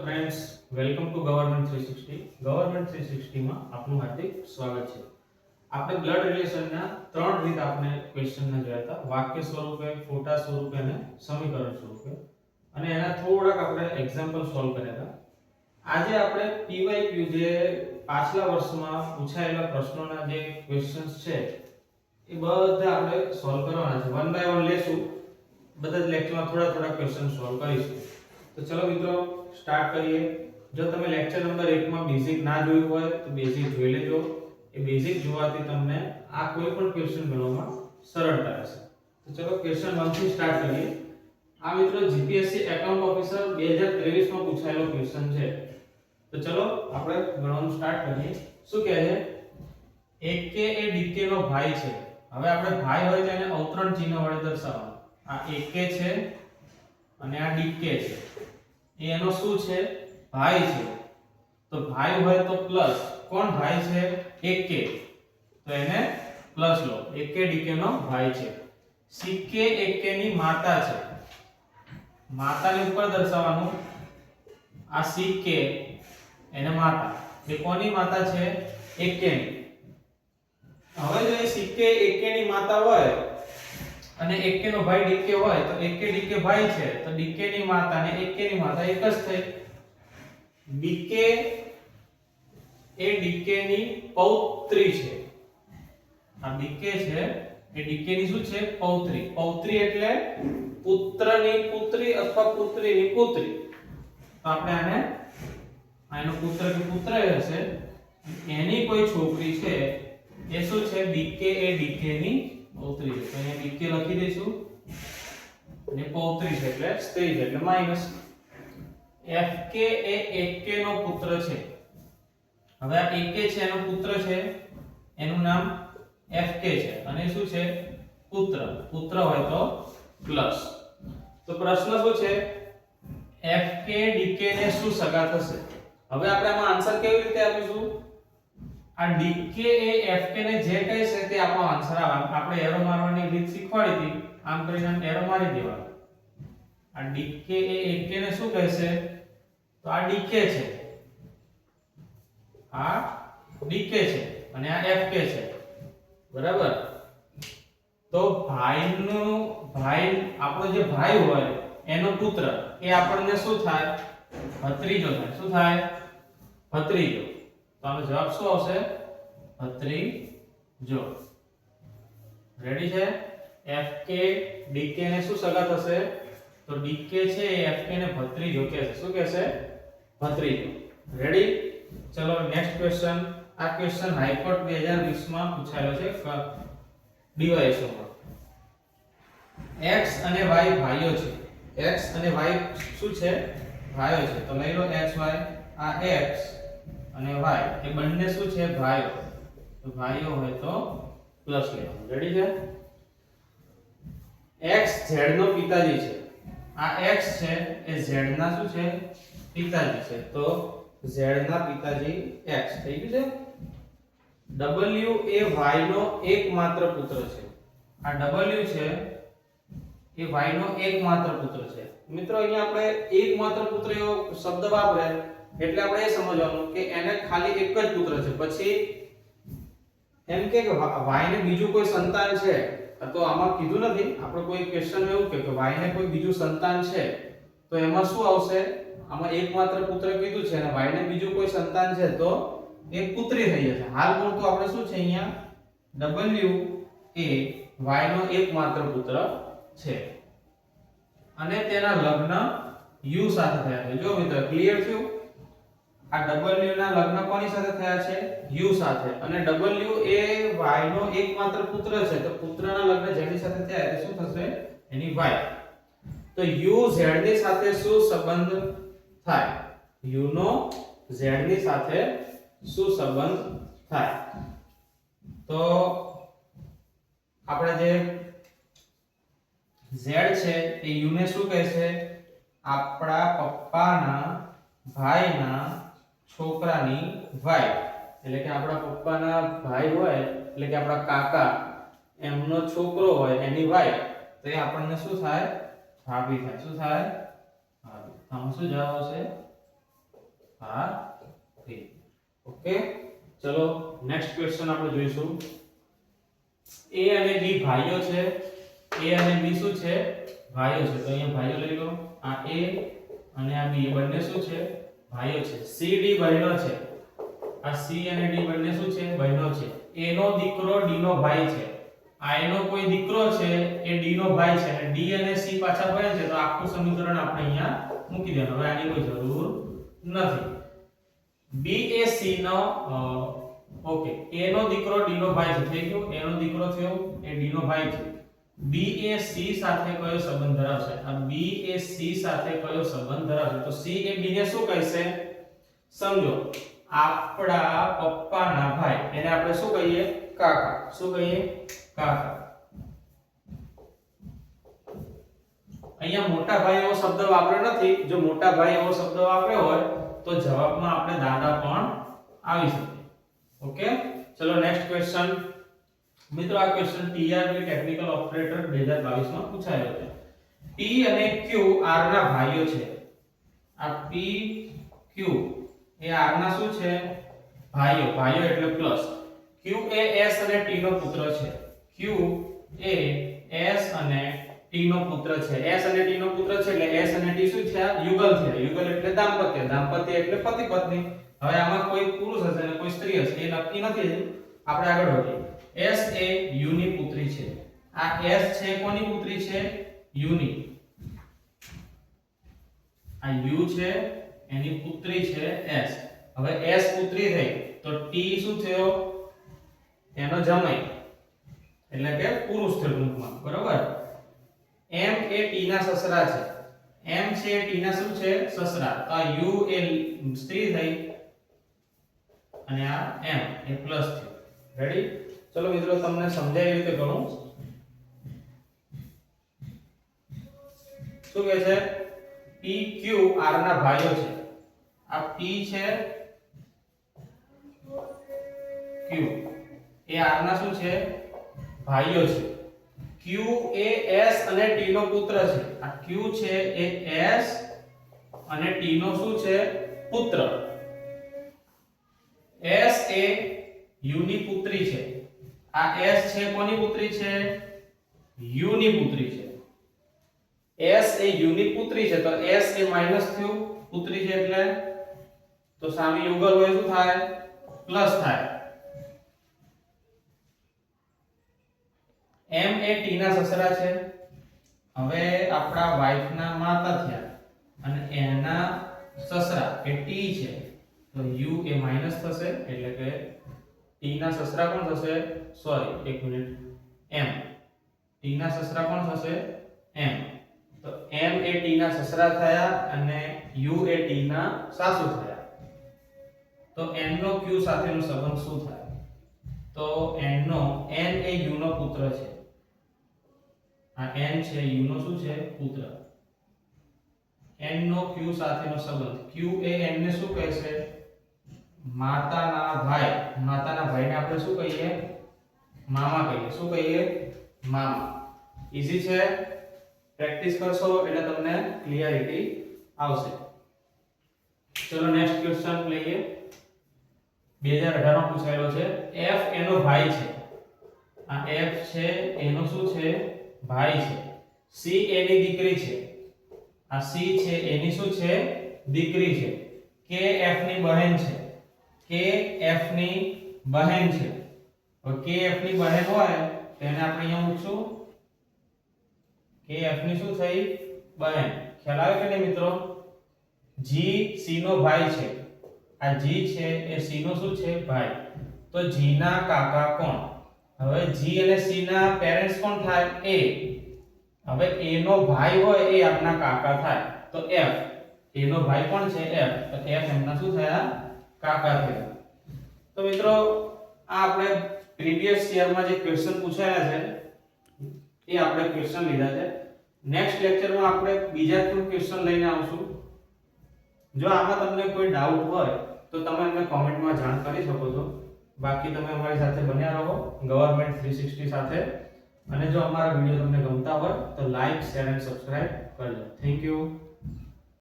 Friends, welcome to government 360. Government 360 માં આપનું હાર્દિક સ્વાગત છે. આપણે બ્લડ રિલેશનના ત્રણ રીત આપણે ક્વેશ્ચનના જોયા હતા: વાક્ય સ્વરૂપે, ફોટા સ્વરૂપે અને સમીકરણ સ્વરૂપે. અને એના થોડાક આપણે એક્ઝામ્પલ સોલ્વ કર્યા હતા. આજે આપણે પીવાયક્યુ જે પાછલા વર્ષમાં પૂછાયેલા પ્રશ્નોના જે ક્વેશ્ચન્સ છે એ બધા આપણે સોલ્વ કરવાના છે. વન બાય વન લેશું. બધા જ લેક્ચરમાં થોડા થોડા ક્વેશ્ચન સોલ્વ કરીશું. તો ચલો મિત્રો સ્ટાર્ટ કરીએ. જો તમે લેક્ચર નંબર 1 માં બેઝિક ના જોયું હોય તો બેઝિક જોઈ લેજો. એ બેઝિક જોવાથી તમને આ કોઈ પણ ક્વેશ્ચન ગણવામાં સરળતા રહેશે. તો ચલો ક્વેશ્ચન 1 થી સ્ટાર્ટ કરીએ. આ મિત્રો જીપીએસસી એકાઉન્ટ ઓફિસર 2023 માં પૂછાયેલો ક્વેશ્ચન છે. તો ચલો આપણે ગણવાનું સ્ટાર્ટ કરીએ. શું કહે છે? એકે એ ડીકે નો ભાઈ છે. હવે આપણે ભાઈ હોય તો એને અવતરણ ચિહ્ન વડે દર્શાવવાનું. આ એકે છે અને આ ડીકે છે. એનો શું છે? ભાઈ છે. તો ભાઈ હોય તો પ્લસ. કોણ ભાઈ છે? એકે. તો એને પ્લસ લો. એકે ડીકે નો ભાઈ છે. સીકે એકે ની માતા છે. માતાને ઉપર દર્શાવવાનું. આ સીકે એને માતા. એ કોની માતા છે? એકે ની. હવે જો એ સીકે એકે ની માતા હોય અને એકે નો ભાઈ ડીકે હોય તો એકે ડીકે ભાઈ છે તો ડીકે ની માતા અને એકે ની માતા એક જ થઈ. ડીકે એ ડીકે ની પૌત્રી છે. આ ડીકે છે એ ડીકે ની શું છે? પૌત્રી. પૌત્રી એટલે પુત્રની પુત્રી અથવા પુત્રીની પુત્રી. તો આપણે આનો પુત્ર કે પુત્ર હશે. એની કોઈ છોકરી છે એ શું છે? ડીકે એ ડીકે ની પૌત્રી છે. તો અહીંયા ડીકે લખી દઈશું અને પૌત્રી છે એટલે સ્ત્રી છે એટલે માઈનસ. એફકે એ એકે નો પુત્ર છે. હવે આ એકે છે એનો પુત્ર છે. એનું નામ એફકે છે અને શું છે? પુત્ર. પુત્ર હોય તો પ્લસ. તો પ્રશ્ન શું છે? એફકે ડીકે ને શું સગા થશે? હવે આપણે આમાં આન્સર કેવી રીતે આપીશું? આ ડીકે એ એફકે ને જે કહે છે તે આપણો આન્સર આવે. આપણે એરો મારવાની રીત શીખવાડી હતી. આમ કરીને આમ એરો મારી દેવાનો. આ ડીકે એ એકે ને શું કહેશે? તો આ ડીકે છે. આ ડીકે છે અને આ એફકે છે. બરાબર? તો ભાઈનો ભાઈ આપણો જે ભાઈ હોય એનો પુત્ર એ આપણને શું થાય? ભત્રીજો થાય. શું થાય? ભત્રીજો. તો આનો જવાબ શું આવશે? ભત્રીજો. રેડી છે? એફકે ડીકે ને શું સગા થશે? તો ડીકે છે એ એફકે ને ભત્રીજો કહેશે. શું કહેશે? ભત્રીજો. રેડી? ચલો નેક્સ્ટ ક્વેશ્ચન. આ ક્વેશ્ચન હાઈકોર્ટ 2020 માં પૂછાયેલો છે ડીવાયએસઓ માં. x અને y ભાઈઓ છે. x અને y શું છે? ભાઈઓ છે. તો લઈ લો xy. આ x અને y એ બંને શું છે? ભાઈઓ. તો ભાઈઓ હોય તો પ્લસ લેવાનું. રેડી છે? x z નો પિતાજી છે. આ x છે એ z ના શું છે? પિતાજી છે. તો z ના પિતાજી x થઈ ગયું છે. w એ y નો એકમાત્ર પુત્ર છે. આ w છે એ y નો એકમાત્ર પુત્ર છે. મિત્રો અહીંયા આપણે એકમાત્ર પુત્ર એવો શબ્દ વાપરે એટલે આપણે એ સમજવાનું કે એને ખાલી એક જ પુત્ર છે. પછી એમ કે y ને બીજું કોઈ સંતાન છે તો આમાં કીધું નથી. આપણે કોઈ ક્વેશ્ચન એવું કે y ને કોઈ બીજું સંતાન છે તો એમાં શું આવશે? આમાં એકમાત્ર પુત્ર કીધું છે અને y ને બીજું કોઈ સંતાન છે તો એક પુત્રી થઈ જશે. હાલ પૂરતું આપણે શું છે અહીંયા w એ y નો એકમાત્ર પુત્ર છે અને તેના લગ્ન u સાથે થયા છે. જો મિત્રો ક્લિયર થયું? આ w ના લગ્ન કોની સાથે થયા છે? u સાથે. અને w એ y નો એકમાત્ર પુત્ર છે તો પુત્રના લગ્ન જેની સાથે થયા તે શું થશે? એની વાઇફ. તો u z ની સાથે શું સંબંધ થાય? u નો z ની સાથે શું સંબંધ થાય? તો આપણે જે z છે એ u ને શું કહેશે? આપણા પપ્પાના ભાઈના છોકરાની વાઇફ. એટલે કે આપણા પપ્પાના ભાઈ હોય એટલે કે આપણા કાકા એમનો છોકરો હોય એની વાઇફ. તો એ આપણને શું થાય? ભાભી થાય. શું થાય? ભાભી. આમાં શું જવાબ આવશે? R3 ઓકે ચલો નેક્સ્ટ ક્વેશ્ચન આપણે જોઈશું A અને B ભાઈઓ છે A અને B શું છે ભાઈઓ છે તો અહીંયા ભાઈઓ લઈ લો આ A અને આ B બંને શું છે ભાઈઓ છે C D બહેનો છે આ C અને D બંને શું છે બહેનો છે A નો દીકરો D નો ભાઈ છે આ A નો કોઈ દીકરો છે એ D નો ભાઈ છે અને D અને C પાછા બહેન છે તો આખું સમીકરણ આપણે અહીંયા મૂકી દેવાનું હવે આની કોઈ જરૂર નથી B એ C નો ઓકે A નો દીકરો D નો ભાઈ છે થઈ ગયું A નો દીકરો થયો એ D નો ભાઈ છે B એ C સાથે કયો સંબંધ ધરાવશે આ B એ C સાથે કયો સંબંધ ધરાવશે તો C એ B ને શું કહેશે સમજો આપણા પપ્પાના ભાઈ એને આપણે શું કહીએ કાકા શું કહીએ કાકા અહીંયા મોટા ભાઈ એવો શબ્દ વાપર્યો નથી જો મોટા ભાઈ એવો શબ્દ વાપર્યો હોય તો જવાબમાં આપણે દાદા પણ આવી શકે ઓકે ચલો નેક્સ્ટ ક્વેશ્ચન મિત્રો આ ક્વેશ્ચન TRB ટેકનિકલ ઓપરેટર 2022 માં પૂછાયો છે P અને Q R ના ભાઈઓ છે આ P Q એ R ના શું છે ભાઈઓ ભાઈઓ એટલે પ્લસ Q એ S અને T નો પુત્ર છે Q એ S અને T નો પુત્ર છે S અને T નો પુત્ર છે એટલે S અને T શું થયા યુગલ થયા યુગલ એટલે દાંપત્ય દાંપત્ય એટલે પતિ પત્ની હવે આમાં કોઈ પુરુષ હશે અને કોઈ સ્ત્રી હશે એ નક્કી નથી આપણે આગળ વધીએ S એ U ની પુત્રી છે આ S છે કોની પુત્રી છે U ની આ U છે એની પુત્રી છે S હવે S પુત્રી થઈ તો T શું થયો એનો જમાઈ એટલે કે પુરુષ થયો ટૂંકમાં બરોબર M એ T ના સસરા છે M છે T ના શું છે સસરા તો આ U એ સ્ત્રી થઈ અને આ M એ પ્લસ થયો રેડી ચલો મિત્રો તમને સમજાય એ રીતે કરું શું કહે છે P Q R ના ભાઈઓ છે આ P છે Q એ R ના શું છે ભાઈઓ છે Q એ S અને T નો પુત્ર છે આ Q છે એ S અને T નો શું છે પુત્ર S એ U ની પુત્રી છે આ S છે કોની પુત્રી છે U ની પુત્રી છે S એ U ની પુત્રી છે તો S એ માઈનસ થયું પુત્રી છે એટલે તો સામે યુગલ હોય શું થાય પ્લસ થાય M એ T ના સસરા છે હવે આપણા વાઇફ ના માતા થયા અને એના સસરા એ T છે તો U એ માઈનસ થશે એટલે કે T ના સસરા કોણ થશે સોરી એક મિનિટ M T ના સસરા કોણ થશે M તો M એ T ના સસરા થયા અને U એ T ના સાસુ થયા તો N નો Q સાથેનો સંબંધ શું થાય તો N એ U નો પુત્ર છે આ N છે U નો શું છે પુત્ર N નો Q સાથેનો સંબંધ Q એ N ને શું કહેશે માતાના ભાઈને આપણે શું કહીએ મામા કહીએ શું કહીએ મામા ઈઝી છે પ્રેક્ટિસ કરશો એટલે તમને ક્લિયરિટી આવશે ચલો નેક્સ્ટ ક્વેશ્ચન લઈએ 2018 માં પૂછાયેલો છે F એનો ભાઈ છે આ F છે એનો શું છે ભાઈ છે C એની દીકરી છે આ C છે એની શું છે દીકરી છે K F ની બહેન છે K F ની બહેન છે હવે K F ની બહેન હોય તો એને આપણે અહીંયા મૂકશું K F ની શું થઈ બહેન ખ્યાલ આવે કે નહીં મિત્રો G C નો ભાઈ છે આ G છે એ C નો શું છે ભાઈ તો G ના કાકા કોણ હવે G અને C ના પેરેન્ટ્સ કોણ થાય A હવે A નો ભાઈ હોય એ આપના કાકા થાય તો F A નો ભાઈ કોણ છે F તો F એમના શું થયા કાકા થયા તો મિત્રો આ આપણે પ્રીવિયસ યરમાં જે ક્વેશ્ચન પૂછાયા છે એ આપણે ક્વેશ્ચન લીધા છે નેક્સ્ટ લેક્ચરમાં આપણે બીજા પણ ક્વેશ્ચન લઈને આવશું જો આમાં તમને કોઈ ડાઉટ હોય તો તમે અમને કોમેન્ટમાં જાણ કરી શકો છો બાકી તમે અમારી સાથે બન્યા રહો ગવર્નમેન્ટ 360 સાથે અને જો અમારા વિડિયો તમને ગમતા હોય તો લાઈક શેર અને સબસ્ક્રાઇબ કરજો થેન્ક યુ